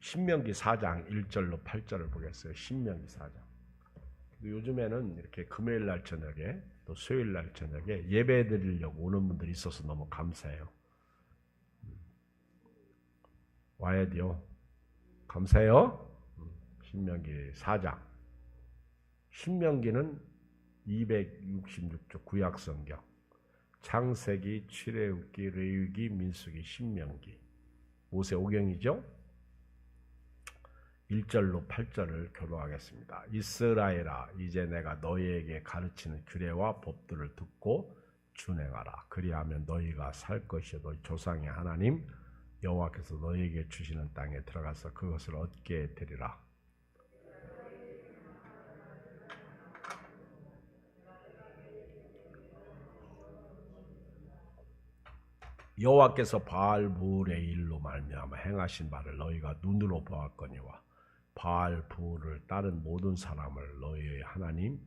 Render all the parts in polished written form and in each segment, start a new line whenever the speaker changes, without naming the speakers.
신명기 4장 1절로 8절을 보겠어요. 신명기 4장. 요즘에는 이렇게 금요일 날 저녁에 또 수요일 날 저녁에 예배 드리려고 오는 분들이 있어서 너무 감사해요. 와야 돼요. 감사해요. 신명기 4장. 신명기는 266쪽 구약성경. 창세기, 출애굽기, 레위기, 민수기, 신명기. 모세오경이죠. 1절로 8절을 교독하겠습니다. 이스라엘아, 이제 내가 너희에게 가르치는 규례와 법들을 듣고 준행하라. 그리하면 너희가 살 것이요 너희 조상의 하나님 여호와께서 너희에게 주시는 땅에 들어가서 그것을 얻게 되리라. 여호와께서 바알부울의 일로 말미암아 행하신 바를 너희가 눈으로 보았거니와 바알부울을 따른 모든 사람을 너희의 하나님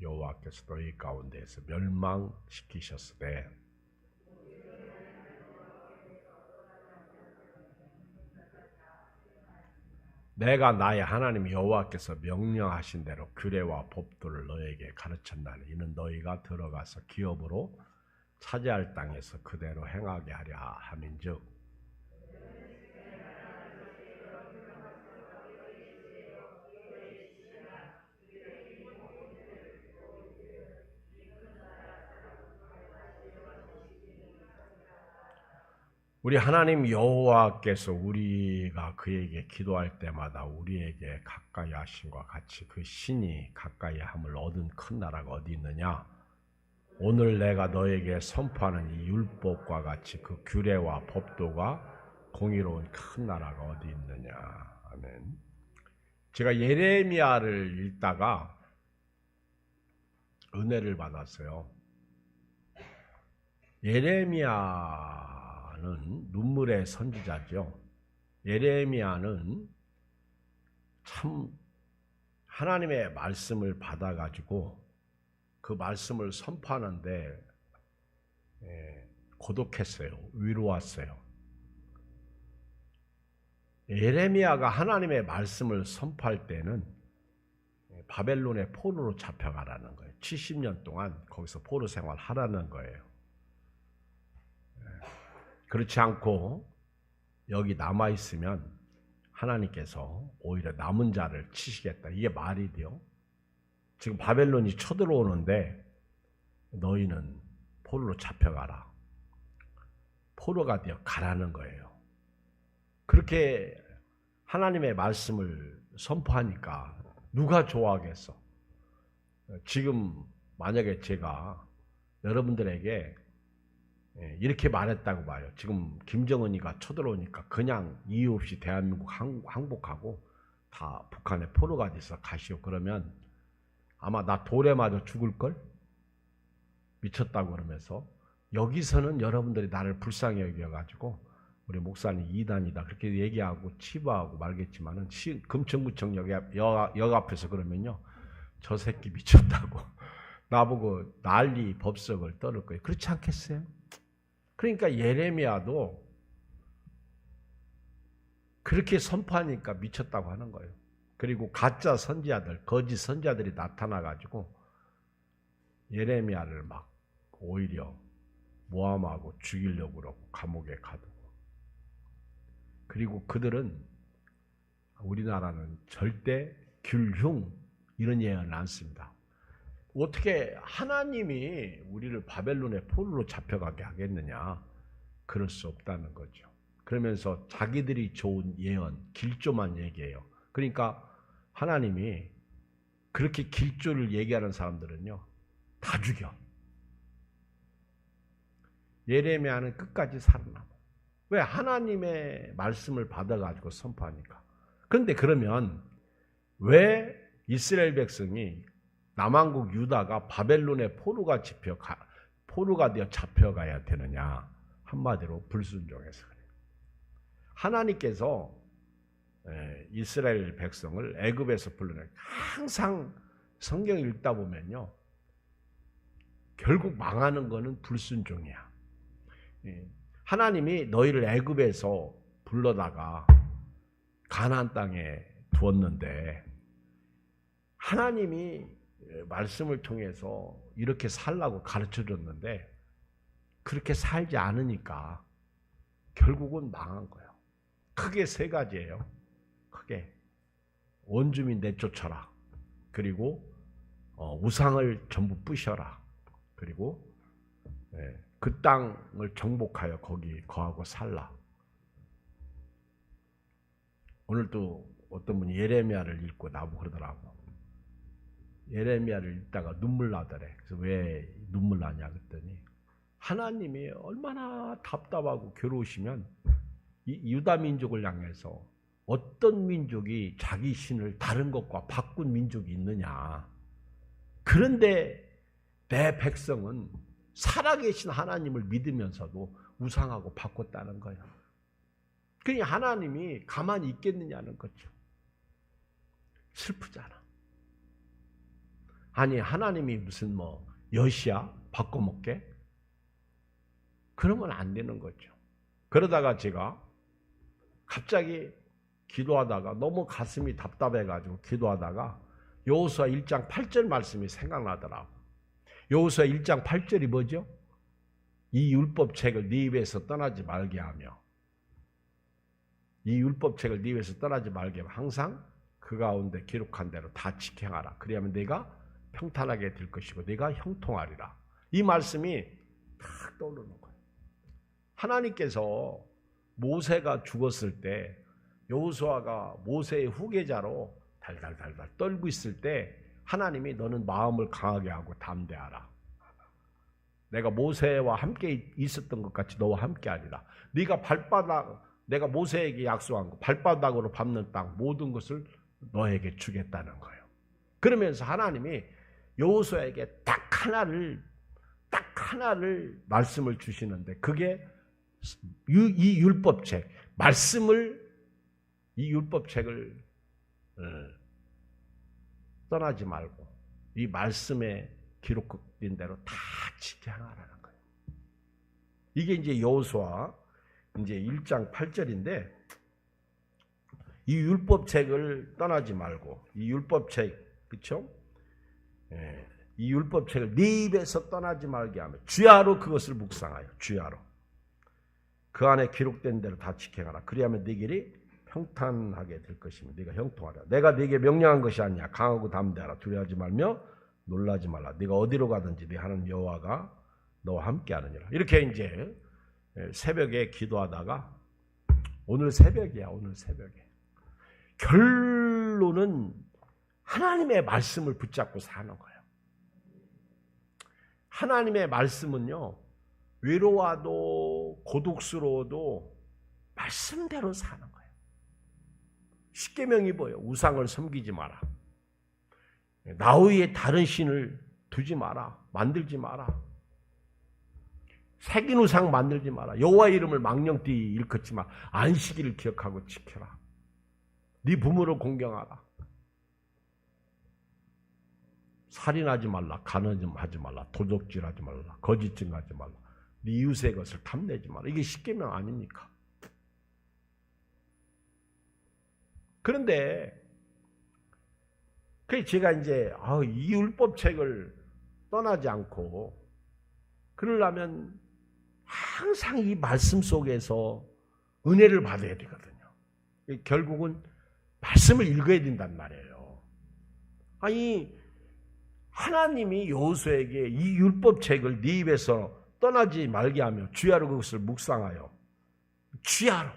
여호와께서 너희 가운데에서 멸망시키셨으되 내가 나의 하나님 여호와께서 명령하신 대로 규례와 법도를 너희에게 가르쳤나니 이는 너희가 들어가서 기업으로 차지할 땅에서 그대로 행하게 하려 함인즉 우리 하나님 여호와께서 우리가 그에게 기도할 때마다 우리에게 가까이 하심과 같이 그 신이 가까이 함을 얻은 큰 나라가 어디 있느냐? 오늘 내가 너에게 선포하는 이 율법과 같이 그 규례와 법도가 공의로운 큰 나라가 어디 있느냐. 아멘. 제가 예레미야를 읽다가 은혜를 받았어요. 예레미야는 눈물의 선지자죠. 예레미야는 참 하나님의 말씀을 받아가지고 그 말씀을 선포하는데 고독했어요. 위로왔어요. 예레미야가 하나님의 말씀을 선포할 때는 바벨론의 포로로 잡혀가라는 거예요. 70년 동안 거기서 포로 생활하라는 거예요. 그렇지 않고 여기 남아있으면 하나님께서 오히려 남은 자를 치시겠다. 이게 말이 돼요? 지금 바벨론이 쳐들어오는데 너희는 포로로 잡혀가라. 포로가 되어 가라는 거예요. 그렇게 하나님의 말씀을 선포하니까 누가 좋아하겠어? 지금 만약에 제가 여러분들에게 이렇게 말했다고 봐요. 지금 김정은이가 쳐들어오니까 그냥 이유 없이 대한민국 항복하고 다 북한에 포로가 돼서 가시오. 그러면 아마 나 돌에 맞아 죽을걸? 미쳤다고 그러면서 여기서는 여러분들이 나를 불쌍히 여겨가지고 우리 목사님 이단이다 그렇게 얘기하고 치부하고 말겠지만은 금천구청 역 앞에서 그러면요 저 새끼 미쳤다고 나보고 난리 법석을 떨을 거예요. 그렇지 않겠어요? 그러니까 예레미야도 그렇게 선포하니까 미쳤다고 하는 거예요. 그리고 가짜 선지자들, 거짓 선지자들이 나타나가지고 예레미야를 막 오히려 모함하고 죽이려고 그러고 감옥에 가두고. 그리고 그들은 우리나라는 절대 귤흉 이런 예언을 안 씁니다. 어떻게 하나님이 우리를 바벨론의 포로로 잡혀가게 하겠느냐? 그럴 수 없다는 거죠. 그러면서 자기들이 좋은 예언, 길조만 얘기해요. 그러니까 하나님이 그렇게 길조를 얘기하는 사람들은요, 다 죽여. 예레미야는 끝까지 살아남아. 왜? 하나님의 말씀을 받아가지고 선포하니까. 그런데 그러면 왜 이스라엘 백성이 남왕국 유다가 바벨론의 포로가 되어 잡혀가야 되느냐? 한마디로 불순종해서 그래요. 하나님께서 이스라엘 백성을 애굽에서 불러내 항상 성경 읽다 보면요. 결국 망하는 거는 불순종이야. 하나님이 너희를 애굽에서 불러다가 가나안 땅에 두었는데 하나님이 말씀을 통해서 이렇게 살라고 가르쳐줬는데 그렇게 살지 않으니까 결국은 망한 거예요. 크게 세 가지예요. 크게 원주민 내쫓아라. 그리고 우상을 전부 부셔라. 그리고 그 땅을 정복하여 거기 거하고 살라. 오늘도 어떤 분이 예레미야를 읽고 나보고 그러더라고. 예레미야를 읽다가 눈물 나더래. 그래서 왜 눈물 나냐 그랬더니 하나님이 얼마나 답답하고 괴로우시면 이 유다 민족을 향해서 어떤 민족이 자기 신을 다른 것과 바꾼 민족이 있느냐. 그런데 내 백성은 살아계신 하나님을 믿으면서도 우상하고 바꿨다는 거예요. 그러니 하나님이 가만히 있겠느냐는 거죠. 슬프잖아. 아니 하나님이 무슨 엿이야? 바꿔먹게? 그러면 안 되는 거죠. 그러다가 제가 갑자기 기도하다가 너무 가슴이 답답해가지고 기도하다가 여호수아 1장 8절 말씀이 생각나더라고. 여호수아 1장 8절이 뭐죠? 이 율법책을 네 입에서 떠나지 말게 하며 이 율법책을 네 입에서 떠나지 말게 하며 항상 그 가운데 기록한 대로 다 지켜하라. 그리하면 네가 평탄하게 될 것이고 네가 형통하리라. 이 말씀이 탁 떠오르는 거예요. 하나님께서 모세가 죽었을 때 여호수아가 모세의 후계자로 달달달달 떨고 있을 때 하나님이 너는 마음을 강하게 하고 담대하라. 내가 모세와 함께 있었던 것 같이 너와 함께 하리라. 네가 내가 모세에게 약속한 거 발바닥으로 밟는 땅 모든 것을 너에게 주겠다는 거예요. 그러면서 하나님이 여호수아에게 딱 하나를 말씀을 주시는데 그게 이 율법책 이 율법책을 떠나지 말고 이 말씀에 기록된 대로 다 지켜하라는 거예요. 이게 이제 여호수아 이제 1장 8절인데 이 율법책을 떠나지 말고 이 율법책 그렇죠? 이 율법책을 네 입에서 떠나지 말게 하며 주야로 그것을 묵상하여 주야로 그 안에 기록된 대로 다 지켜가라. 그리하면 네 길이 평탄하게 될 것이며 네가 형통하라. 내가 네게 명령한 것이 아니야. 강하고 담대하라. 두려워하지 말며 놀라지 말라. 네가 어디로 가든지 네 하나님 여호와가 너와 함께 하느니라. 이렇게 이제 새벽에 기도하다가 오늘 새벽이야. 오늘 새벽에 결론은 하나님의 말씀을 붙잡고 사는 거예요. 하나님의 말씀은요. 외로워도 고독스러워도 말씀대로 사는 거예요. 십계명이 뭐예요? 우상을 섬기지 마라. 나 외에 다른 신을 두지 마라. 만들지 마라. 새긴 우상 만들지 마라. 여호와 이름을 망령되이 일컫지 마. 안식일을 기억하고 지켜라. 네 부모를 공경하라. 살인하지 말라. 간음하지 말라. 도적질하지 말라. 거짓 증거하지 말라. 네 이웃의 것을 탐내지 마라. 이게 십계명 아닙니까? 그런데 제가 이제 이 율법책을 떠나지 않고 그러려면 항상 이 말씀 속에서 은혜를 받아야 되거든요. 결국은 말씀을 읽어야 된단 말이에요. 아니 하나님이 여호수아에게 이 율법책을 네 입에서 떠나지 말게 하며 주야로 그것을 묵상하여 주야로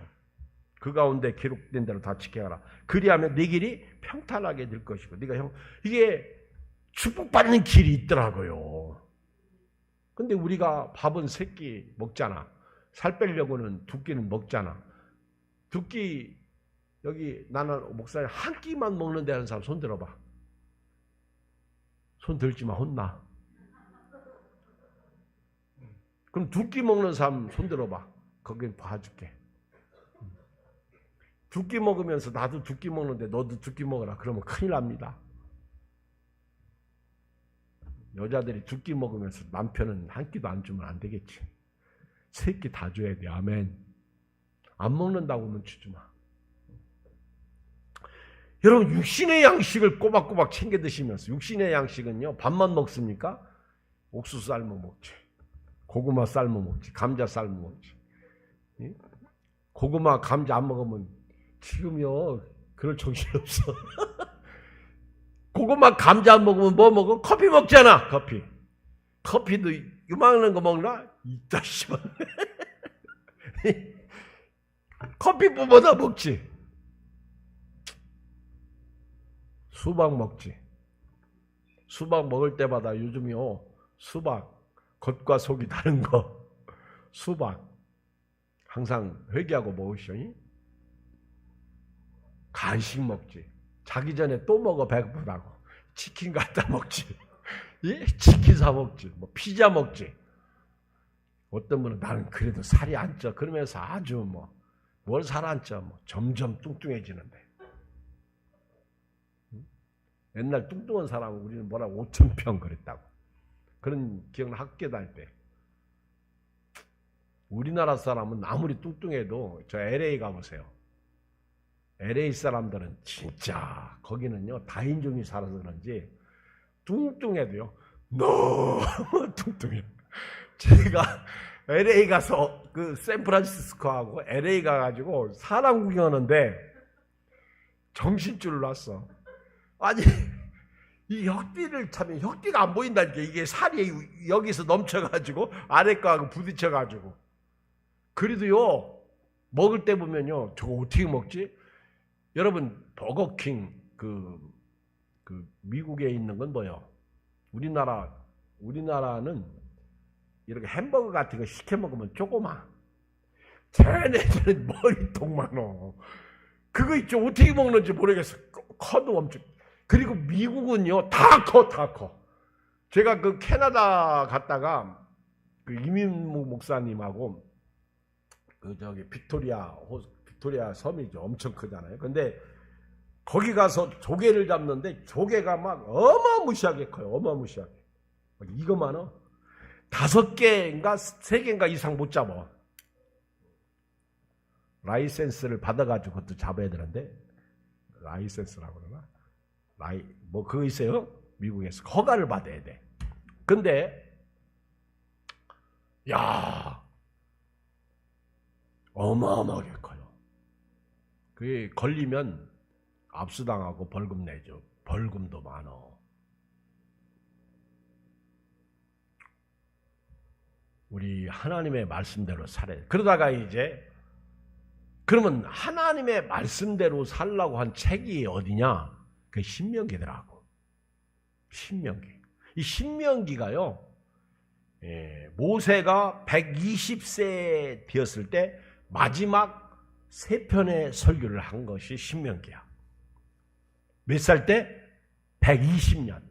그 가운데 기록된 대로 다 지켜가라. 그리하면 네 길이 평탄하게 될 것이고 이게 축복받는 길이 있더라고요. 근데 우리가 밥은 3끼 먹잖아. 살 빼려고는 2끼는 먹잖아. 2끼 여기 나는 목사님 한 끼만 먹는데 하는 사람 손 들어봐. 손 들지 마. 혼나. 그럼 2끼 먹는 사람 손 들어봐. 거긴 봐줄게. 2끼 먹으면서 나도 2끼 먹는데 너도 2끼 먹어라. 그러면 큰일 납니다. 여자들이 2끼 먹으면서 남편은 한 끼도 안 주면 안 되겠지. 3끼 다 줘야 돼. 아멘. 안 먹는다고 하면 주지 마. 여러분 육신의 양식을 꼬박꼬박 챙겨 드시면서, 육신의 양식은요 밥만 먹습니까? 옥수수 삶아 먹지, 고구마 삶아 먹지, 감자 삶아 먹지. 고구마 감자 안 먹으면 지금요 그럴 정신없어. 고구마 감자 안 먹으면 뭐 먹어? 커피 먹잖아. 커피도 요만한 거 먹나? 이따 씨발. 커피보다 먹지. 수박 먹지. 수박 먹을 때마다 요즘요 수박 겉과 속이 다른 거, 수박 항상 회개하고 먹으시오. 간식 먹지. 자기 전에 또 먹어 배고프다고. 치킨 갖다 먹지. 예? 치킨 사 먹지. 뭐 피자 먹지. 어떤 분은 나는 그래도 살이 안 쪄. 그러면서 아주 뭘 살 안 쪄. 점점 뚱뚱해지는데. 옛날 뚱뚱한 사람은 우리는 뭐라고 5,000평 그랬다고. 그런 기억나, 학교 다닐 때. 우리나라 사람은 아무리 뚱뚱해도 저 LA 가보세요. LA 사람들은 진짜 거기는요 다인종이 살아서 그런지 뚱뚱해도요 너무 뚱뚱해요. 제가 LA 가서 그 샌프란시스코하고 LA 가가지고 사람 구경하는데 정신줄 났어. 아니 이 혁띠를 차면 혁띠가 안 보인다니까. 이게 살이 여기서 넘쳐가지고 아래가하고 부딪혀가지고. 그래도요 먹을 때 보면요 저거 어떻게 먹지? 여러분 버거킹 그 미국에 있는 건 뭐예요? 우리나라는 이렇게 햄버거 같은 거 시켜 먹으면 조그마. 쟤네들은 머리통 많어. 그거 있죠. 어떻게 먹는지 모르겠어. 커도 엄청. 그리고 미국은요 다 커. 제가 그 캐나다 갔다가 그 이민무 목사님하고 그 저기 빅토리아 섬이죠. 엄청 크잖아요. 근데 거기 가서 조개를 잡는데 조개가 막 어마무시하게 커요. 어마무시하게. 이거만은 5개인가 3개인가 이상 못 잡아. 라이센스를 받아가지고 그것도 잡아야 되는데, 라이센스라고 그러나? 그거 있어요? 미국에서 허가를 받아야 돼. 근데 야 어마어마하게 커요. 그게 걸리면 압수당하고 벌금 내죠. 벌금도 많어. 우리 하나님의 말씀대로 살아야 돼. 그러다가 이제 그러면 하나님의 말씀대로 살라고 한 책이 어디냐? 그 신명기더라고. 신명기. 이 신명기가요. 모세가 120세 되었을 때 마지막 3편의 설교를 한 것이 신명기야. 몇 살 때? 120년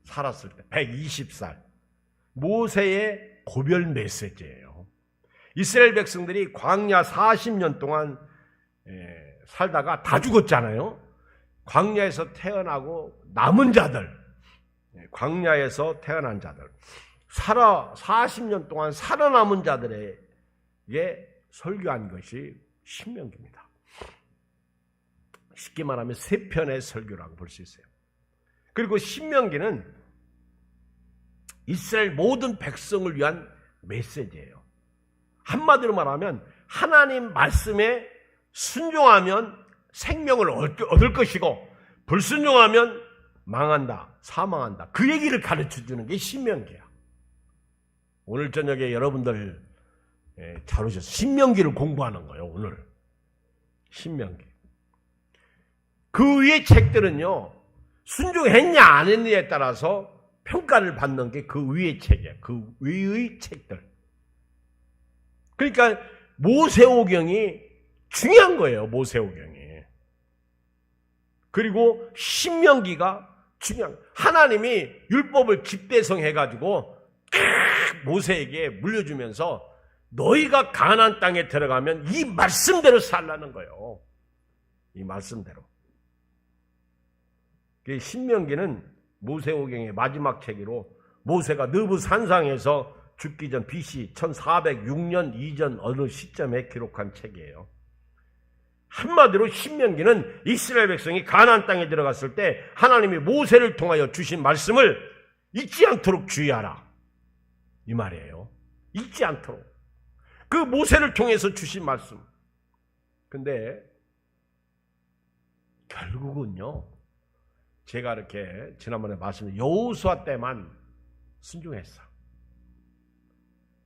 살았을 때. 120살. 모세의 고별 메시지예요. 이스라엘 백성들이 광야 40년 동안 살다가 다 죽었잖아요. 광야에서 태어나고 남은 자들, 광야에서 태어난 자들, 40년 동안 살아남은 자들에게 설교한 것이 신명기입니다. 쉽게 말하면 3편의 설교라고 볼 수 있어요. 그리고 신명기는 이스라엘 모든 백성을 위한 메시지예요. 한마디로 말하면 하나님 말씀에 순종하면 생명을 얻을 것이고 불순종하면 망한다, 사망한다. 그 얘기를 가르쳐주는 게 신명기야. 오늘 저녁에 여러분들 잘 오셔서 신명기를 공부하는 거예요. 오늘 신명기. 그 위의 책들은요 순종했냐 안 했냐에 따라서 평가를 받는 게 그 위의 책이에요. 그 위의 책들. 그러니까 모세오경이 중요한 거예요. 모세오경이. 그리고 신명기가 중요한 거예요. 하나님이 율법을 집대성해가지고 모세에게 물려주면서 너희가 가나안 땅에 들어가면 이 말씀대로 살라는 거예요. 이 말씀대로. 신명기는 모세오경의 마지막 책으로 모세가 느부 산상에서 죽기 전 BC 1406년 이전 어느 시점에 기록한 책이에요. 한마디로 신명기는 이스라엘 백성이 가나안 땅에 들어갔을 때 하나님이 모세를 통하여 주신 말씀을 잊지 않도록 주의하라, 이 말이에요. 잊지 않도록. 그 모세를 통해서 주신 말씀. 근데 결국은요, 제가 이렇게 지난번에 말씀드린 여호수아 때만 순종했어.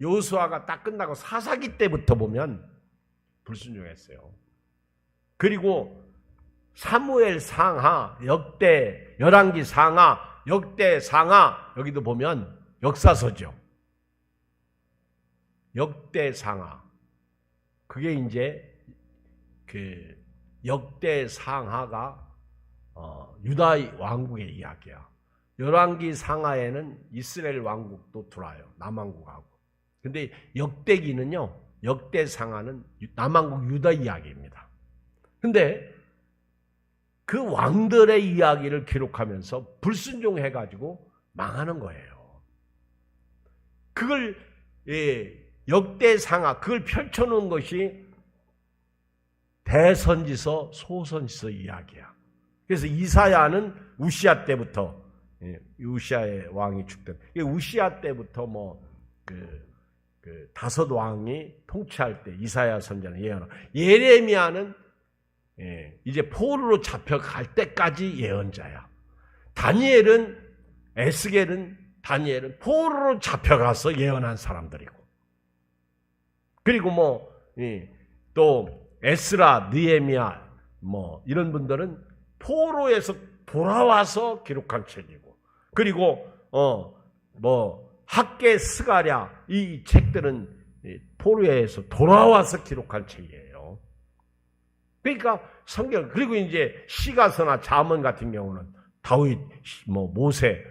여호수아가 딱 끝나고 사사기 때부터 보면 불순종했어요. 그리고 사무엘 상하, 역대, 열왕기 상하, 역대 상하, 여기도 보면 역사서죠. 역대 상하. 그게 이제 그 역대 상하가 유다 왕국의 이야기야. 열왕기 상하에는 이스라엘 왕국도 들어와요. 남왕국하고. 근데 역대기는요, 역대 상하는 남왕국 유다 이야기입니다. 근데 그 왕들의 이야기를 기록하면서 불순종해가지고 망하는 거예요. 그걸 역대상하, 그걸 펼쳐놓은 것이 대선지서, 소선지서 이야기야. 그래서 이사야는 우시아 때부터, 우시아의 왕이 죽던, 우시아 때부터 다섯 왕이 통치할 때 이사야 선지자는 예언하고, 예레미야는 이제 포로로 잡혀갈 때까지 예언자야. 다니엘은 포로로 잡혀가서 예언한 사람들이고, 그리고 또 에스라, 느헤미야 이런 분들은 포로에서 돌아와서 기록한 책이고, 그리고 학개, 스가랴 이 책들은 포로에서 돌아와서 기록한 책이에요. 그러니까 성경, 그리고 이제 시가서나 잠언 같은 경우는 다윗, 모세,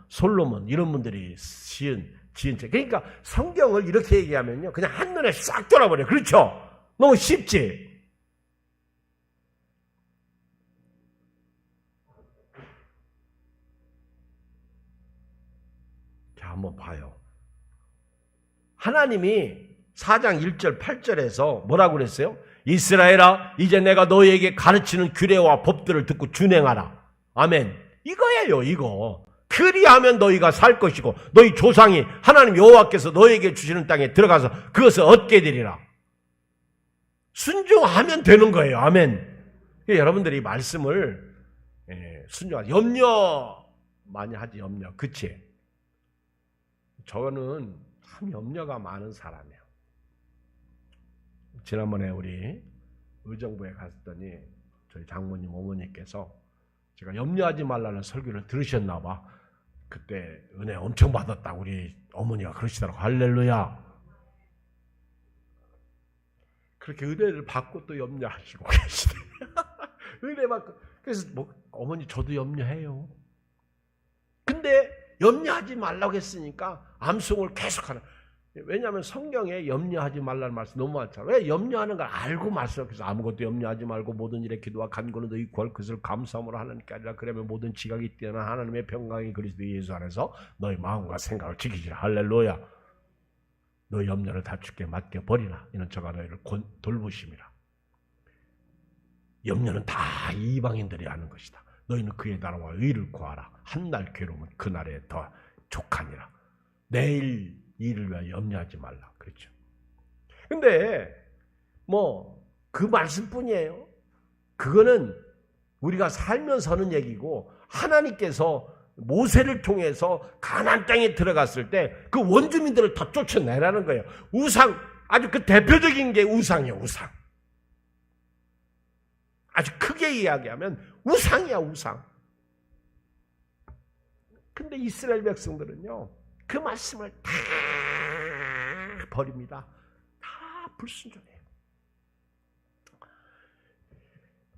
솔로몬 이런 분들이 지은 책. 그러니까 성경을 이렇게 얘기하면요, 그냥 한눈에 싹 돌아버려. 그렇죠? 너무 쉽지? 자, 한번 봐요. 하나님이 4장 1절 8절에서 뭐라고 그랬어요? 이스라엘아, 이제 내가 너희에게 가르치는 규례와 법들을 듣고 준행하라. 아멘. 이거예요, 이거. 그리하면 너희가 살 것이고 너희 조상이 하나님 여호와께서 너희에게 주시는 땅에 들어가서 그것을 얻게 되리라. 순종하면 되는 거예요. 아멘. 여러분들이 말씀을 순종하지, 염려 많이 하지. 염려. 그치? 저는 참 염려가 많은 사람이에요. 지난번에 우리 의정부에 갔더니 저희 장모님 어머니께서 제가 염려하지 말라는 설교를 들으셨나 봐. 그때 은혜 엄청 받았다 우리 어머니가 그러시더라고. 할렐루야. 그렇게 은혜를 받고 또 염려하시고 계시네. 은혜 받고. 그래서 어머니 저도 염려해요. 근데 염려하지 말라고 했으니까 암송을 계속하는. 왜냐하면 성경에 염려하지 말라는 말씀 너무 많잖아요. 왜? 염려하는 걸 알고 말씀해서 아무것도 염려하지 말고 모든 일에 기도와 간구는 너희 구할 것을 감사함으로 하나님께 하리라. 그러면 모든 지각이 뛰어난 하나님의 평강이 그리스도 예수 안에서 너희 마음과 생각을 지키시라. 할렐루야. 너희 염려를 다 주께 맡겨버리라. 이는 저가 너희를 돌보심이라. 염려는 다 이방인들이 하는 것이다. 너희는 그의 나라와 의를 구하라. 한날 괴로움은 그날에 더 족하니라. 내일 일을 위하여 염려하지 말라. 그렇죠. 근데 그 말씀뿐이에요. 그거는 우리가 살면서 하는 얘기고, 하나님께서 모세를 통해서 가나안 땅에 들어갔을 때 그 원주민들을 다 쫓아내라는 거예요. 우상, 아주 그 대표적인 게 우상이에요. 우상. 아주 크게 이야기하면 우상이야, 우상. 근데 이스라엘 백성들은요, 그 말씀을 다 버립니다. 다 불순종해요.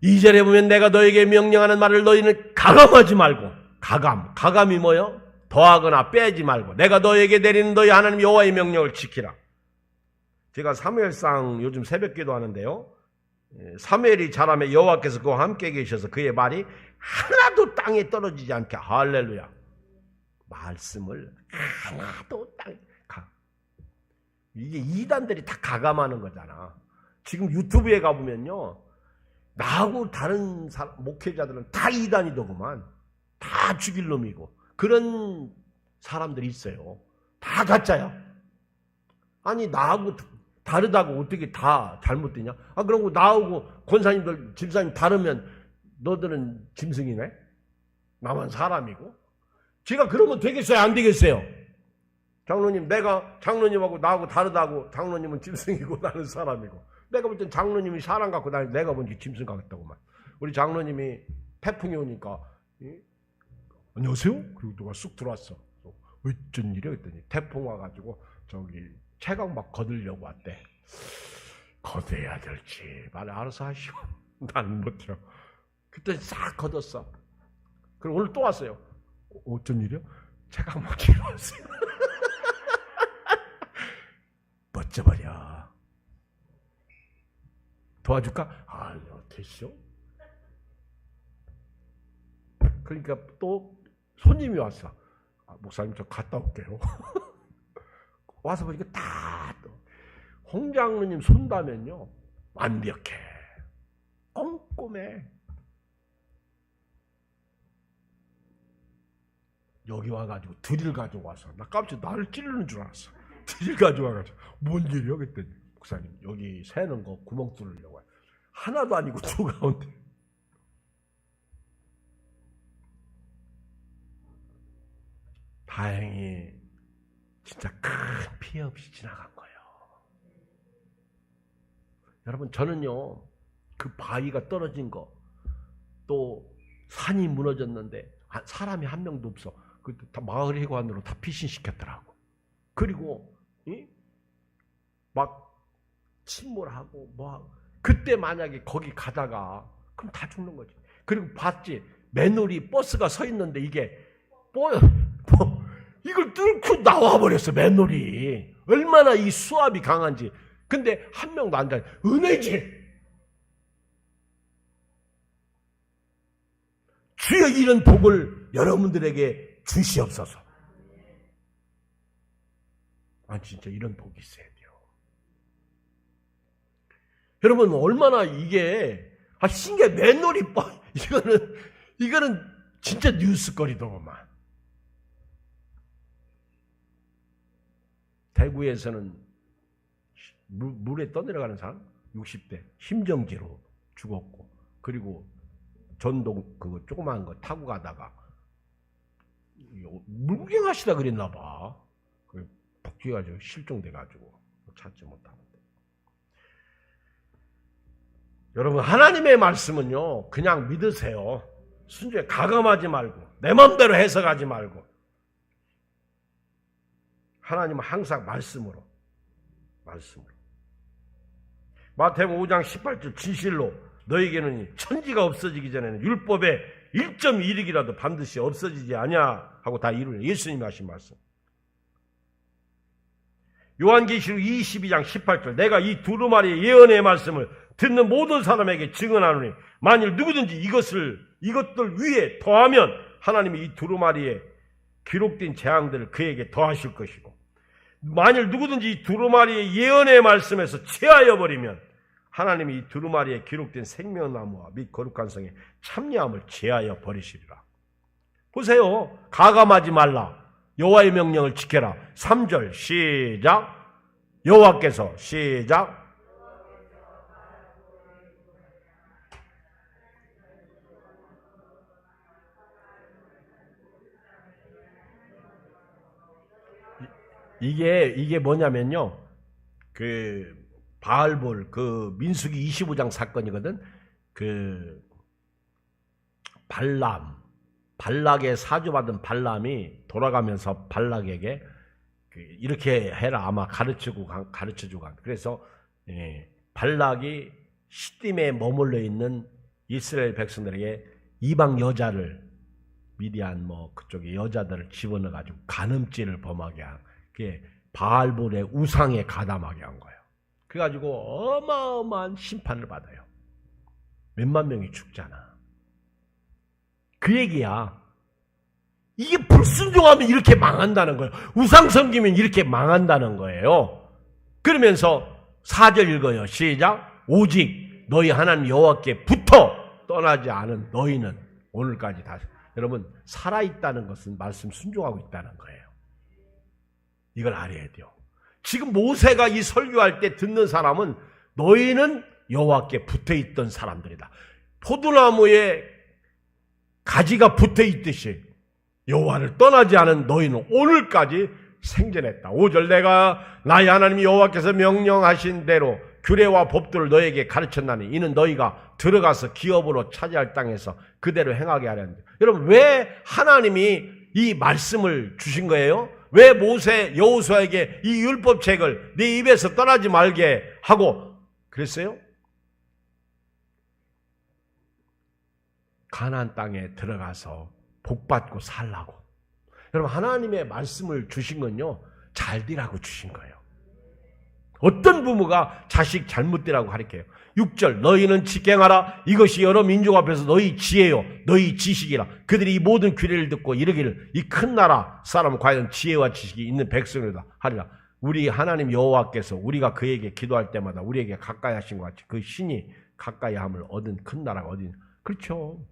2절에 보면 내가 너에게 명령하는 말을 너희는 가감하지 말고, 가감이 뭐요? 더하거나 빼지 말고, 내가 너에게 내리는 너희 하나님 여호와의 명령을 지키라. 제가 사무엘상 요즘 새벽기도 하는데요, 사무엘이 자라매 여호와께서 그와 함께 계셔서 그의 말이 하나도 땅에 떨어지지 않게. 할렐루야. 말씀을 하나도 땅에 이게 이단들이 다 가감하는 거잖아. 지금 유튜브에 가보면요, 나하고 다른 목회자들은 다 이단이더구만. 다 죽일 놈이고. 그런 사람들이 있어요. 다 가짜야. 아니 나하고 다르다고 어떻게 다 잘못되냐? 그러고 나하고 권사님들 집사님 다르면 너들은 짐승이네? 나만 사람이고? 제가 그러면 되겠어요? 안 되겠어요? 장로님, 내가 장로님하고 나하고 다르다고 장로님은 짐승이고 나는 사람이고. 내가 볼 땐 장로님이 사람 같고 내가 보니 짐승 같다고만. 우리 장로님이 태풍이 오니까 안녕하세요? 그리고 누가 쑥 들어왔어. 어쩐 일이야? 했더니 태풍 와가지고 저기 채광 막 거들려고 왔대. 거둬야 될지 말을 알아서 하시오. 나는 못해요. 그때 싹 걷었어. 그리고 오늘 또 왔어요. 어쩐 일이야? 채광 막 치러 왔어요. 멋져버려. 도와줄까? 됐어. 그러니까 또 손님이 왔어. 목사님 저 갔다 올게요. 와서 보니까 다 또 홍장로님 손다면요 완벽해. 꼼꼼해. 여기 와가지고 드릴 가지고 와서 나 깜짝 나를 찌르는 줄 알았어. 드릴 가지고 와가지고 뭔 일이야? 그랬더니 목사님 여기 새는 거 구멍 뚫으려고 해요. 하나도 아니고 두 가운데. 다행히 진짜 큰 피해 없이 지나간 거예요. 여러분 저는요 그 바위가 떨어진 거 또 산이 무너졌는데 사람이 한 명도 없어. 그 다 마을 회관으로 다 피신시켰더라고. 그리고 막 침몰하고 뭐 그때 만약에 거기 가다가 그럼 다 죽는 거지. 그리고 봤지 맨홀이 버스가 서 있는데 이게 이걸 뚫고 나와버렸어. 맨홀이 얼마나 이 수압이 강한지. 근데 한 명도 안 돼. 은혜지. 주여 이런 복을 여러분들에게 주시옵소서. 진짜 이런 복이 있어야 돼요. 여러분 얼마나 이게 신기해. 맨홀이 이거는 진짜 뉴스거리더구만. 대구에서는 물에 떠내려가는 사람 60대 심정지로 죽었고, 그리고 전동 그거 조그마한 거 타고 가다가 물구경하시다 그랬나 봐. 푹 뛰어가지고 실종돼가지고 찾지 못하는데. 여러분 하나님의 말씀은요 그냥 믿으세요. 순전히 가감하지 말고 내 맘대로 해석하지 말고 하나님은 항상 말씀으로. 마태복음 5장 18절 진실로 너에게는 천지가 없어지기 전에는 율법의 1.1익이라도 반드시 없어지지 아니야 하고 다 이루는 예수님이 하신 말씀. 요한계시록 22장 18절 내가 이 두루마리의 예언의 말씀을 듣는 모든 사람에게 증언하노니 만일 누구든지 이것들 위에 더하면 하나님이 이 두루마리에 기록된 재앙들을 그에게 더하실 것이고, 만일 누구든지 이 두루마리의 예언의 말씀에서 체하여 버리면 하나님이 이 두루마리에 기록된 생명나무와 및 거룩한 성의 참여함을 제하여 버리시리라. 보세요. 가감하지 말라. 여호와의 명령을 지켜라. 3절 시작. 여호와께서 시작. 이게 뭐냐면요. 그 바알볼 그 민수기 25장 사건이거든. 그 발락의 사주받은 발람이 돌아가면서 발락에게 이렇게 해라 아마 가르쳐주고 간. 그래서 발락이 시딤에 머물러 있는 이스라엘 백성들에게 이방 여자를 미디안 뭐 그쪽에 여자들을 집어넣어 가지고 간음죄를 범하게 한 게 바알볼의 우상에 가담하게 한 거예요. 그래가지고 어마어마한 심판을 받아요. 몇만 명이 죽잖아. 그 얘기야. 이게 불순종하면 이렇게 망한다는 거예요. 우상 섬기면 이렇게 망한다는 거예요. 그러면서 4절 읽어요. 시작. 오직 너희 하나님 여호와께 붙어 떠나지 않은 너희는 오늘까지 다. 여러분, 살아있다는 것은 말씀 순종하고 있다는 거예요. 이걸 알아야 돼요. 지금 모세가 이 설교할 때 듣는 사람은 너희는 여호와께 붙어있던 사람들이다. 포도나무에 가지가 붙어있듯이 여호와를 떠나지 않은 너희는 오늘까지 생존했다. 5절 내가 나의 하나님 여호와께서 명령하신 대로 규례와 법도를 너에게 가르쳤나니 이는 너희가 들어가서 기업으로 차지할 땅에서 그대로 행하게 하려는데. 여러분, 왜 하나님이 이 말씀을 주신 거예요? 왜 모세 여호수아에게 이 율법책을 네 입에서 떠나지 말게 하고 그랬어요? 가나안 땅에 들어가서 복받고 살라고. 여러분, 하나님의 말씀을 주신 건요, 잘 되라고 주신 거예요. 어떤 부모가 자식 잘못되라고 가르쳐요? 6절 너희는 직행하라. 이것이 여러 민족 앞에서 너희 지혜요 너희 지식이라. 그들이 이 모든 규례를 듣고 이르기를 이 큰 나라 사람은 과연 지혜와 지식이 있는 백성이다 하리라. 우리 하나님 여호와께서 우리가 그에게 기도할 때마다 우리에게 가까이 하신 것 같이 그 신이 가까이 함을 얻은 큰 나라가 어디냐. 그렇죠.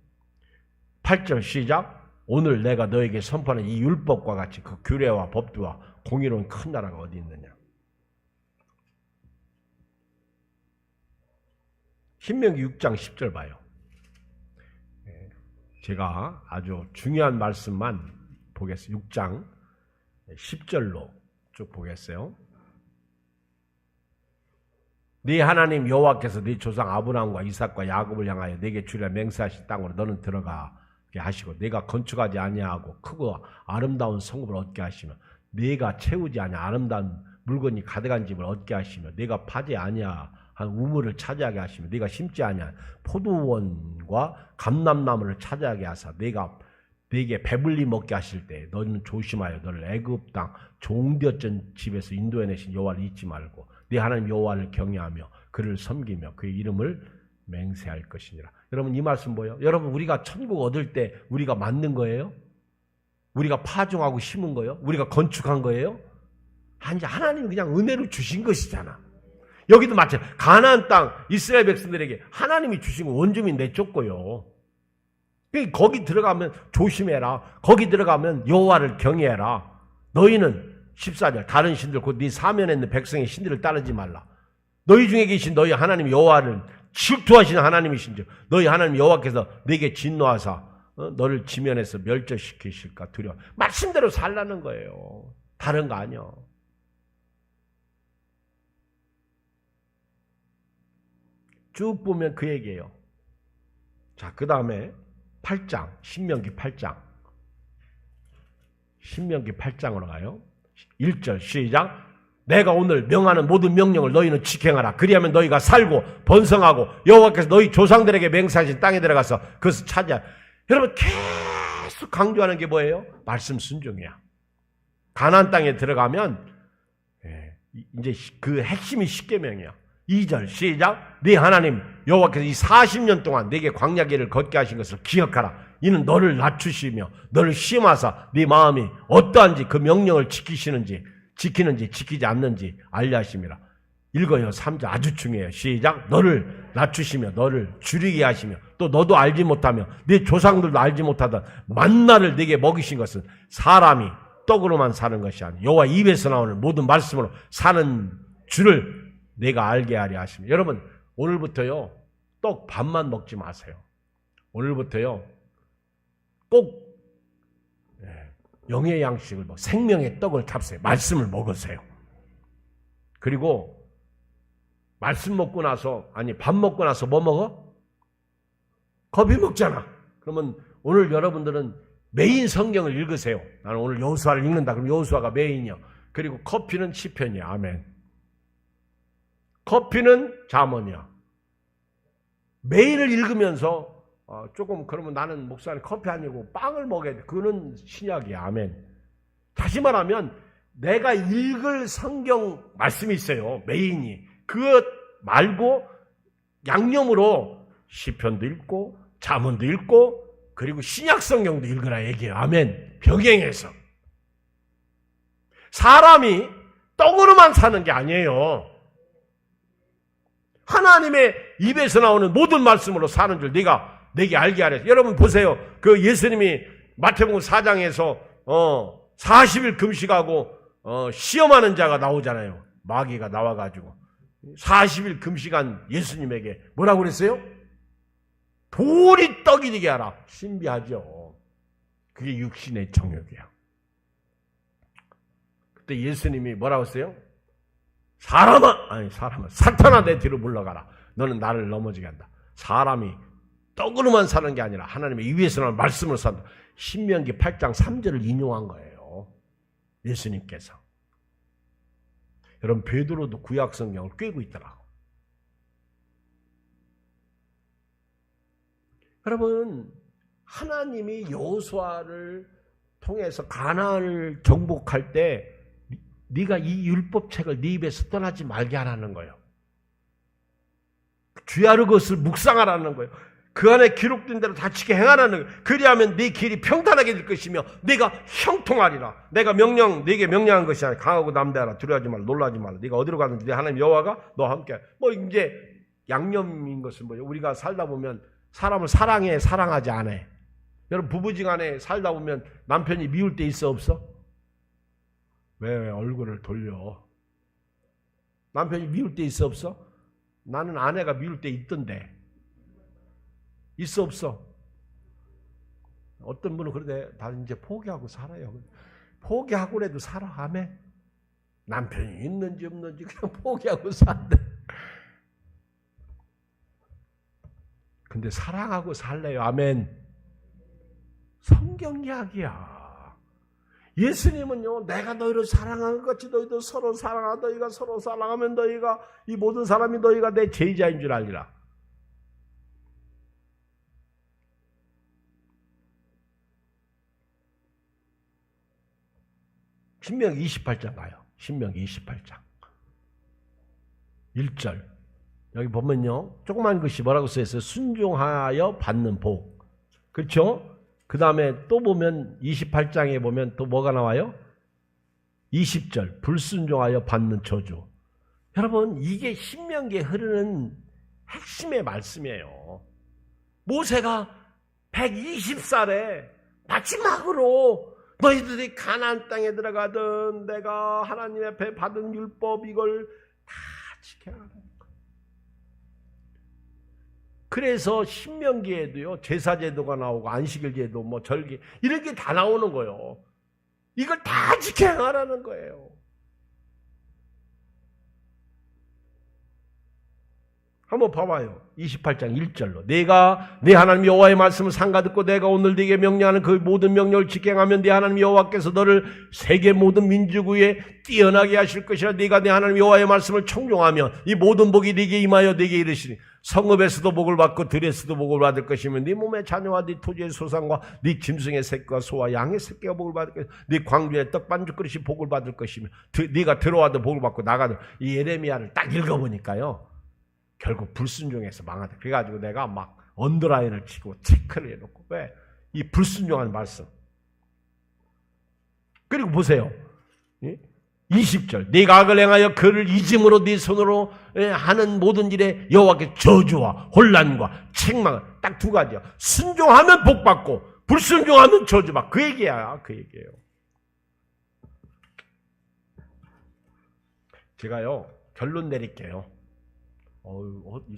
8절 시작. 오늘 내가 너에게 선포하는 이 율법과 같이 그 규례와 법도와 공의로운 큰 나라가 어디 있느냐. 신명기 6장 10절 봐요. 제가 아주 중요한 말씀만 보겠어요. 6장 10절로 쭉 보겠어요. 네 하나님 여호와께서 네 조상 아브라함과 이삭과 야곱을 향하여 네게 주리라 맹세하신 땅으로 너는 들어가게 하시고 네가 건축하지 아니하고 크고 아름다운 성읍을 얻게 하시며 네가 채우지 아니하 아름다운 물건이 가득한 집을 얻게 하시며 네가 파지 아니하 한 우물을 차지하게 하시며 네가 심지 아니한 포도원과 감람나무를 차지하게 하사 네게 배불리 먹게 하실 때 너는 조심하여 너를 애굽 땅 종되었던 집에서 인도해내신 여호와를 잊지 말고 네 하나님 여호와를 경외하며 그를 섬기며 그의 이름을 맹세할 것이니라. 여러분, 이 말씀 뭐예요? 여러분, 우리가 천국 얻을 때 우리가 만든 거예요? 우리가 파종하고 심은 거예요? 우리가 건축한 거예요? 아니, 하나님이 그냥 은혜로 주신 것이잖아. 여기도 마찬가지. 가나안 땅 이스라엘 백성들에게 하나님이 주신 거 원주민 내쫓고요. 거기 들어가면 조심해라. 거기 들어가면 여호와를 경외해라. 너희는 14절 다른 신들 곧 네 사면에 있는 백성의 신들을 따르지 말라. 너희 중에 계신 너희 하나님 여호와는 질투하시는 하나님이신즉 너희 하나님 여호와께서 네게 진노하사 너를 지면에서 멸절시키실까 두려워. 말씀대로 살라는 거예요. 다른 거 아니야. 쭉 보면 그 얘기예요. 자, 그 다음에 8장, 신명기 8장. 신명기 8장으로 가요. 1절 시작. 내가 오늘 명하는 모든 명령을 너희는 지켜행하라. 그리하면 너희가 살고 번성하고 여호와께서 너희 조상들에게 맹세하신 땅에 들어가서 그것을 차지하라. 여러분, 계속 강조하는 게 뭐예요? 말씀 순종이야. 가나안 땅에 들어가면 이제 그 핵심이 십계명이야. 2절 시작. 네 하나님 여호와께서 이 40년 동안 네게 광야길을 걷게 하신 것을 기억하라. 이는 너를 낮추시며 너를 시험하사 네 마음이 어떠한지 그 명령을 지키는지 지키지 않는지 알려 하심이라. 읽어요. 3절 아주 중요해요. 시작. 너를 낮추시며 너를 줄이게 하시며 또 너도 알지 못하며 네 조상들도 알지 못하던 만나를 네게 먹이신 것은 사람이 떡으로만 사는 것이 아니라 여호와 입에서 나오는 모든 말씀으로 사는 줄을 내가 알게 하려 하십니다. 여러분, 오늘부터요, 떡 밥만 먹지 마세요. 오늘부터요, 꼭 영의 양식을 생명의 떡을 잡세요. 말씀을 먹으세요. 그리고 말씀 먹고 나서, 밥 먹고 나서 뭐 먹어? 커피 먹잖아. 그러면 오늘 여러분들은 메인 성경을 읽으세요. 나는 오늘 여호수아를 읽는다. 그럼 여호수아가 메인이야. 그리고 커피는 시편이야. 아멘. 커피는 잠언이야. 매일을 읽으면서 조금 그러면 나는 목사님 커피 아니고 빵을 먹어야 돼. 그거는 신약이야. 아멘. 다시 말하면 내가 읽을 성경 말씀이 있어요. 메인이. 그것 말고 양념으로 시편도 읽고 잠언도 읽고 그리고 신약 성경도 읽으라 얘기해요. 아멘. 병행해서. 사람이 떡으로만 사는 게 아니에요. 하나님의 입에서 나오는 모든 말씀으로 사는 줄 네가 내게 알게 하라. 여러분 보세요. 그 예수님이 마태복음 4장에서 40일 금식하고 시험하는 자가 나오잖아요. 마귀가 나와가지고 40일 금식한 예수님에게 뭐라고 그랬어요? 돌이 떡이 되게 하라. 신비하죠. 그게 육신의 정욕이야. 그때 예수님이 뭐라고 했어요? 사람아 사탄아 내 뒤로 물러가라. 너는 나를 넘어지게 한다. 사람이 떡으로만 사는 게 아니라 하나님의 입에서 나오는 말씀으로 산다. 신명기 8장 3절을 인용한 거예요. 예수님께서. 여러분 베드로도 구약 성경을 꿰고 있더라고. 여러분 하나님이 여호수아를 통해서 가나안을 정복할 때 네가 이 율법책을 네 입에서 떠나지 말게 하라는 거예요. 주야로 그것을 묵상하라는 거예요. 그 안에 기록된 대로 다치게 행하라는 거예요. 그리하면 네 길이 평탄하게 될 것이며 네가 형통하리라. 내가 네게 명령한 것이 아니라 강하고 담대하라. 두려워하지 말라. 놀라지 말라. 네가 어디로 가든지 네 하나님 여호와가 너와 함께. 뭐 이제 양념인 것은 뭐예요? 우리가 살다 보면 사람을 사랑해, 사랑하지 않아. 여러분 부부지간에 살다 보면 남편이 미울 때 있어 없어? 왜 얼굴을 돌려? 남편이 미울 때 있어 없어? 나는 아내가 미울 때 있던데. 있어 없어? 어떤 분은 그러대. 다 이제 포기하고 살아요. 포기하고라도 살아. 아멘. 남편이 있는지 없는지 그냥 포기하고 산대. 근데 사랑하고 살래요. 아멘. 성경 이야기야. 예수님은요, 내가 너희를 사랑한 것 같이 너희도 서로 사랑하라. 너희가 서로 사랑하면 너희가 이 모든 사람이 너희가 내 제자인 줄 알리라. 신명기 28장 가요. 신명기 28장 1절 여기 보면요, 조그만 글씨 뭐라고 써있어요? 순종하여 받는 복. 그렇죠? 그 다음에 또 보면 28장에 보면 또 뭐가 나와요? 20절 불순종하여 받는 저주. 여러분 이게 신명기에 흐르는 핵심의 말씀이에요. 모세가 120살에 마지막으로 너희들이 가나안 땅에 들어가든 내가 하나님 앞에 받은 율법 이걸 다 지켜야 하는 거예요. 그래서 신명기에도요 제사제도가 나오고 안식일제도 뭐 절기 이런 게 다 나오는 거예요. 이걸 다 지켜야 하라는 거예요. 한번 봐봐요. 28장 1절로 내가 네 하나님 여호와의 말씀을 삼가 듣고 내가 오늘 네게 명령하는 그 모든 명령을 지켜하면 네 하나님 여호와께서 너를 세계 모든 민족 위에 뛰어나게 하실 것이라. 네가 네 하나님 여호와의 말씀을 청종하며 이 모든 복이 네게 임하여 네게 이르시니 성읍에서도 복을 받고 들에서도 복을 받을 것이며 네 몸의 자녀와 네 토지의 소산과 네 짐승의 새끼와 소와 양의 새끼가 복을 받을 것이며 네 광주의 떡 반죽 그릇이 복을 받을 것이며 네가 들어와도 복을 받고 나가도. 이 예레미야를 딱 읽어보니까요 결국 불순종해서 망하다. 그래가지고 내가 막 언더라인을 치고 체크를 해놓고. 왜? 이 불순종한 말씀. 그리고 보세요. 20절 네가 악을 행하여 그를 잊음으로 네 손으로 하는 모든 일에 여호와께 저주와 혼란과 책망을. 딱 두 가지야. 순종하면 복받고 불순종하면 저주받고. 그 얘기야. 그 얘기예요. 제가요 결론 내릴게요.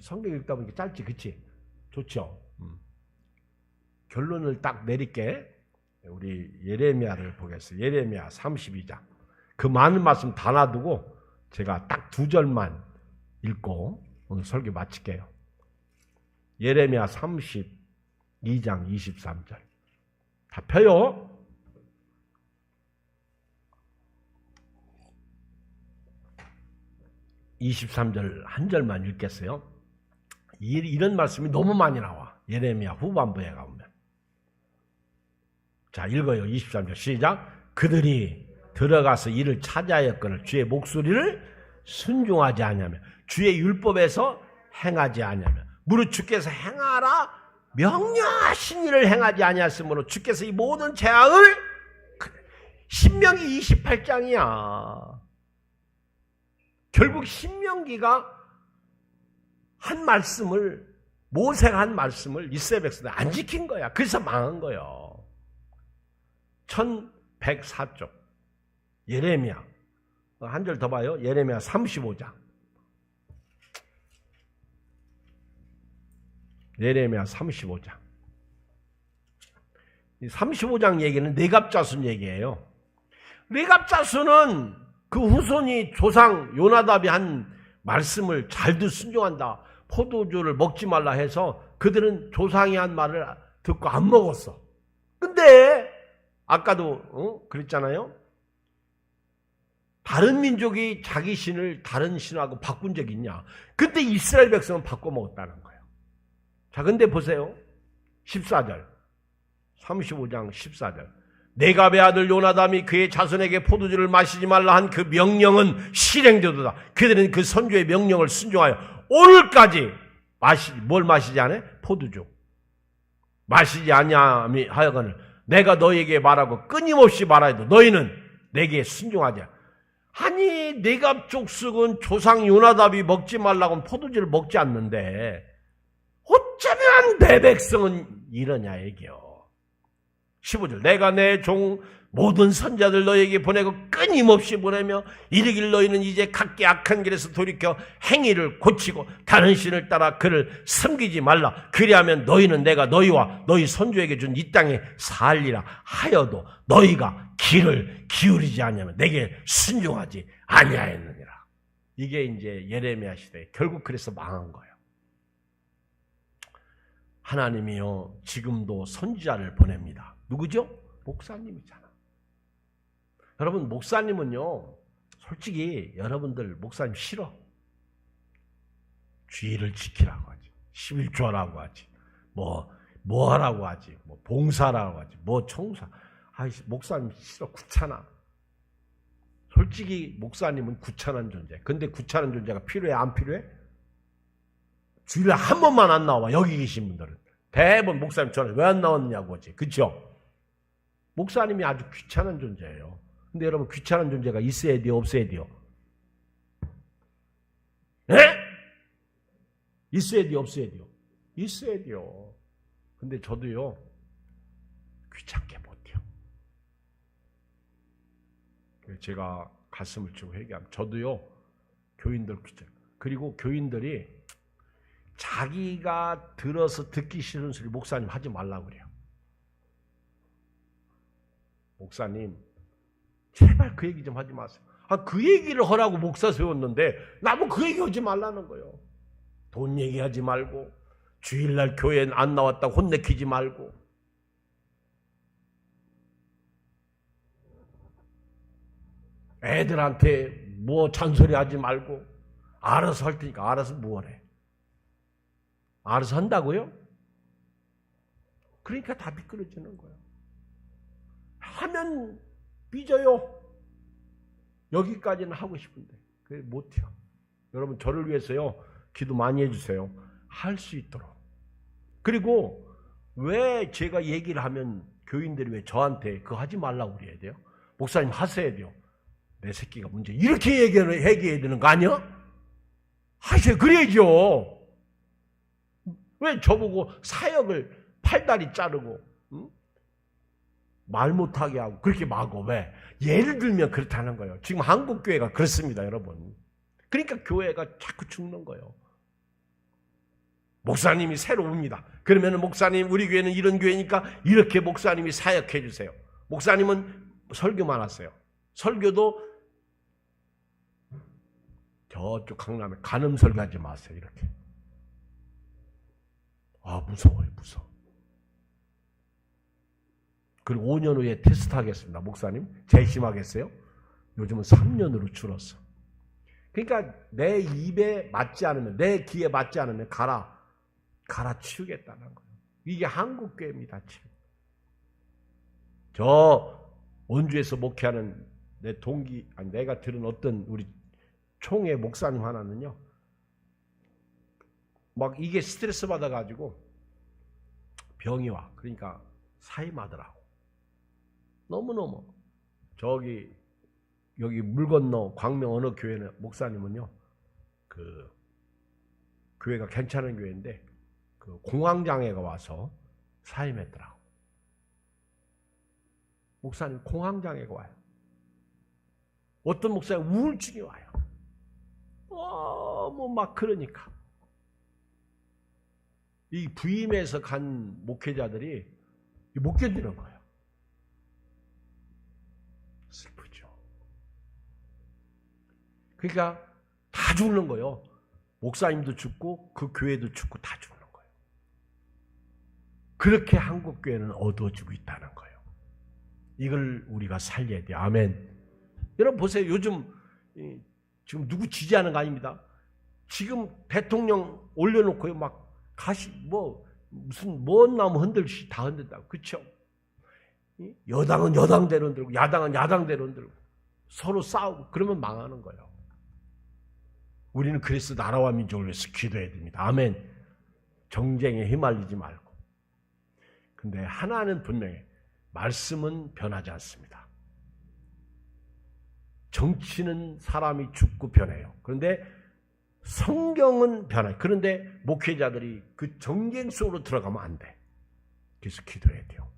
성경 읽다 보니까 짧지, 그치? 좋죠? 결론을 딱 내릴게. 우리 예레미야를 보겠습니다. 예레미야 32장. 그 많은 말씀 다 놔두고 제가 딱 2절만 읽고 오늘 설교 마칠게요. 예레미야 32장 23절. 다 펴요. (23절) 한 절만 읽겠어요. 이런 말씀이 너무 많이 나와. 예레미야 후반부에 가보면. 자, 읽어요. 23절 시작. 그들이 들어가서 이를 차지하였거늘 주의 목소리를 순종하지 아니하며 주의 율법에서 행하지 아니하며 무릇 주께서 행하라 명령하신 일을 행하지 아니하였으므로 주께서 이 모든 재앙을. 신명기 28장이야. 결국 신명기가 한 말씀을, 모세가 한 말씀을 이스라엘 백성들 안 지킨 거야. 그래서 망한 거예요. 1104쪽 예레미야 한 절 더 봐요. 예레미야 35장. 예레미야 35장. 이 35장 얘기는 레갑자손 얘기예요. 레갑자손은 그 후손이 조상 요나답이 한 말씀을 잘도 순종한다. 포도주를 먹지 말라 해서 그들은 조상이 한 말을 듣고 안 먹었어. 근데 아까도 그랬잖아요. 다른 민족이 자기 신을 다른 신하고 바꾼 적이 있냐? 근데 이스라엘 백성은 바꿔 먹었다는 거예요. 자, 근데 보세요. 14절. 35장 14절. 네갑의 아들 요나담이 그의 자손에게 포도주를 마시지 말라 한 그 명령은 실행되도다. 그들은 그 선조의 명령을 순종하여 오늘까지 뭘 마시지 않아? 포도주. 마시지 아니하여거늘 내가 너희에게 말하고 끊임없이 말하여도 너희는 내게 순종하자. 아니 네갑 족속은 조상 요나답이 먹지 말라고 포도주를 먹지 않는데 어쩌면 내 백성은 이러냐 얘기요. 15절 내가 내 종 모든 선자들 너희에게 보내고 끊임없이 보내며 이르길 너희는 이제 각기 악한 길에서 돌이켜 행위를 고치고 다른 신을 따라 그를 섬기지 말라. 그리하면 너희는 내가 너희와 너희 선조에게 준 이 땅에 살리라 하여도 너희가 귀를 기울이지 않으면 내게 순종하지 아니하였느니라. 이게 이제 예레미야 시대 결국 그래서 망한 거예요. 하나님이요 지금도 선지자를 보냅니다. 누구죠? 목사님이잖아. 여러분 목사님은요 솔직히 여러분들 목사님 싫어. 주의를 지키라고 하지, 11조하라고 하지, 뭐 하라고 하지, 뭐 봉사라고 하지, 뭐 청사. 목사님 싫어. 귀찮아. 솔직히 목사님은 귀찮은 존재. 근데 귀찮은 존재가 필요해 안 필요해? 주일에 한 번만 안 나와. 여기 계신 분들은 대부분 목사님 전에 왜 안 나왔냐고 하지. 그렇죠? 목사님이 아주 귀찮은 존재예요. 근데 여러분 귀찮은 존재가 있어야 돼요? 없어야 돼요? 에? 있어야 돼요? 없어야 돼요? 있어야 돼요. 근데 저도요 귀찮게 못해요. 제가 가슴을 치고 회개하면 저도요 교인들 귀찮아요. 그리고 교인들이 자기가 들어서 듣기 싫은 소리 목사님 하지 말라고 그래요. 목사님 제발 그 얘기 좀 하지 마세요. 그 얘기를 하라고 목사 세웠는데 나보고 그 얘기 하지 말라는 거예요. 돈 얘기하지 말고 주일날 교회 안 나왔다고 혼내키지 말고 애들한테 뭐 잔소리하지 말고 알아서 할 테니까 알아서 뭐래. 알아서 한다고요? 그러니까 다 미끄러지는 거예요. 하면 삐져요. 여기까지는 하고 싶은데 못해요. 여러분 저를 위해서요 기도 많이 해주세요. 할 수 있도록. 그리고 왜 제가 얘기를 하면 교인들이 왜 저한테 그거 하지 말라고 그래야 돼요? 목사님 하셔야 돼요. 내 새끼가 문제 이렇게 얘기해야 되는 거 아니야? 하셔야 그래야죠. 왜 저보고 사역을 팔다리 자르고 말 못하게 하고 그렇게 막어. 왜? 예를 들면 그렇다는 거예요. 지금 한국교회가 그렇습니다, 여러분. 그러니까 교회가 자꾸 죽는 거예요. 목사님이 새로 옵니다. 그러면 목사님 우리 교회는 이런 교회니까 이렇게 목사님이 사역해 주세요. 목사님은 설교만 하세요. 설교도 저쪽 강남에 간음 설교하지 마세요. 이렇게. 무서워요. 무서워. 그리고 5년 후에 테스트 하겠습니다. 목사님 재심하겠어요? 요즘은 3년으로 줄었어. 그러니까 내 입에 맞지 않으면 내 귀에 맞지 않으면 갈아치우겠다는 거예요. 이게 한국교회입니다. 지금. 저 원주에서 목회하는 내 동기 내가 들은 어떤 우리 총회 목사님 하나는요 막 이게 스트레스 받아가지고 병이 와. 그러니까 사임하더라고. 너무너무. 여기 물 건너 광명 어느 교회는 목사님은요 교회가 괜찮은 교회인데 그 공황장애가 와서 사임했더라고. 목사님 공황장애가 와요. 어떤 목사님 우울증이 와요. 뭐 막 그러니까 이 부임해서 간 목회자들이 못 견디는 거예요. 슬프죠. 그러니까 다 죽는 거예요. 목사님도 죽고 그 교회도 죽고 다 죽는 거예요. 그렇게 한국 교회는 어두워지고 있다는 거예요. 이걸 우리가 살려야 돼요. 아멘. 여러분 보세요. 요즘 지금 누구 지지하는 거 아닙니다. 지금 대통령 올려놓고요. 막 무슨 먼 나무 흔들듯이 다 흔든다고. 그렇죠? 여당은 여당대로 흔들고 야당은 야당대로 흔들고 서로 싸우고 그러면 망하는 거예요. 우리는 그래서 나라와 민족을 위해서 기도해야 됩니다. 아멘. 정쟁에 휘말리지 말고. 근데 하나는 분명해. 말씀은 변하지 않습니다. 정치는 사람이 죽고 변해요. 그런데 성경은 변해요. 그런데 목회자들이 그 정쟁 속으로 들어가면 안 돼. 그래서 기도해야 돼요.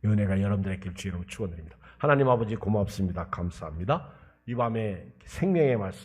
은혜가 여러분들에게 주의로 축원드립니다. 하나님 아버지 고맙습니다. 감사합니다. 이 밤에 생명의 말씀